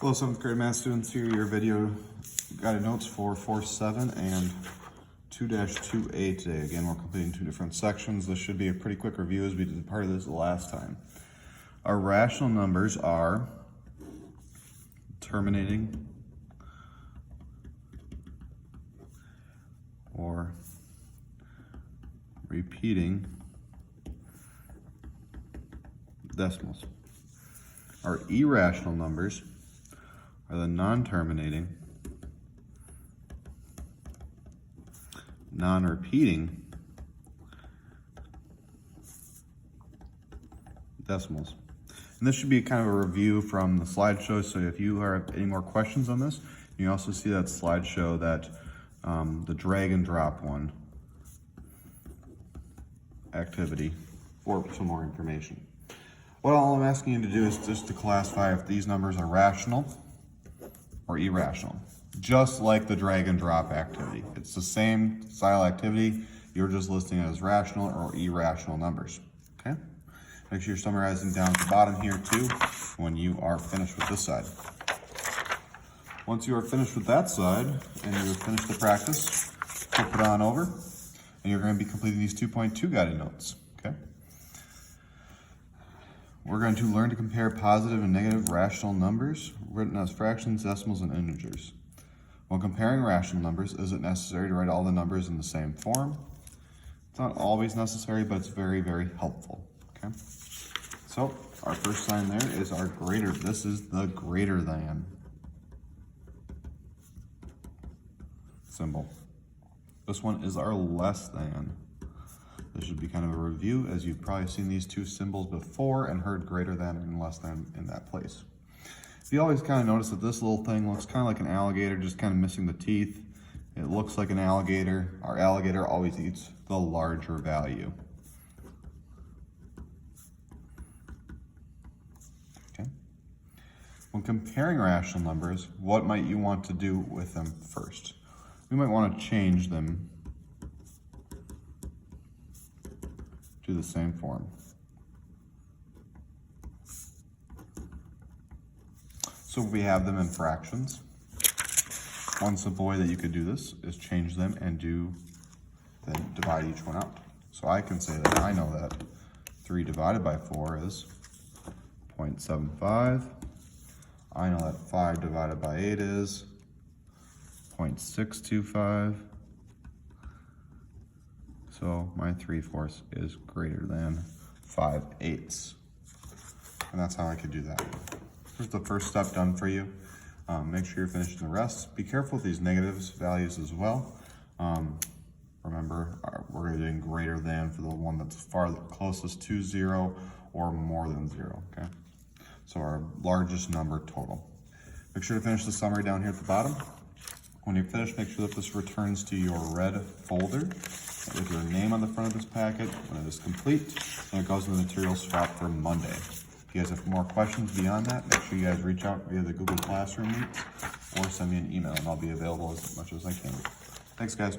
Hello, 7th grade math students. Here are your video guided notes for 4-7 and 2-2A today. Again, we're completing two different sections. This should be a pretty quick review as we did part of this last time. Our rational numbers are terminating or repeating decimals. Our irrational numbers are the non-terminating, non-repeating decimals. And this should be kind of a review from the slideshow, so if you have any more questions on this, you also see that slideshow, that the drag and drop one activity for some more information. What all I'm asking you to do is just to classify if these numbers are rational or irrational, just like the drag and drop activity. It's the same style activity, you're just listing it as rational or irrational numbers, okay? Make sure you're summarizing down at the bottom here too when you are finished with this side. Once you are finished with that side and you've finished the practice, flip it on over and you're going to be completing these 2.2 guided notes, okay? We're going to learn to compare positive and negative rational numbers written as fractions, decimals, and integers. When comparing rational numbers, is it necessary to write all the numbers in the same form? It's not always necessary, but it's very, very helpful, okay? So our first sign there is our greater. This is the greater than symbol. This one is our less than. This should be kind of a review, as you've probably seen these two symbols before and heard greater than and less than in that place. You always kind of notice that this little thing looks kind of like an alligator, just kind of missing the teeth. It looks like an alligator. Our alligator always eats the larger value. Okay. When comparing rational numbers, what might you want to do with them first? We might want to change them to the same form. So we have them in fractions. One simple way that you could do this is change them and then divide each one out. So I can say that I know that 3 divided by 4 is 0.75. I know that 5 divided by 8 is 0.625. So my 3/4 is greater than 5/8. And that's how I could do that. Here's the first step done for you. Make sure you're finishing the rest. Be careful with these negatives values as well. Remember, we're doing greater than for the one that's far closest to 0 or more than 0, okay? So our largest number total. Make sure to finish the summary down here at the bottom. When you're finished, make sure that this returns to your red folder with your name on the front of this packet when it is complete, and it goes in the material swap for Monday. If you guys have more questions beyond that, make sure you guys reach out via the Google Classroom Meets or send me an email, and I'll be available as much as I can. Thanks, guys.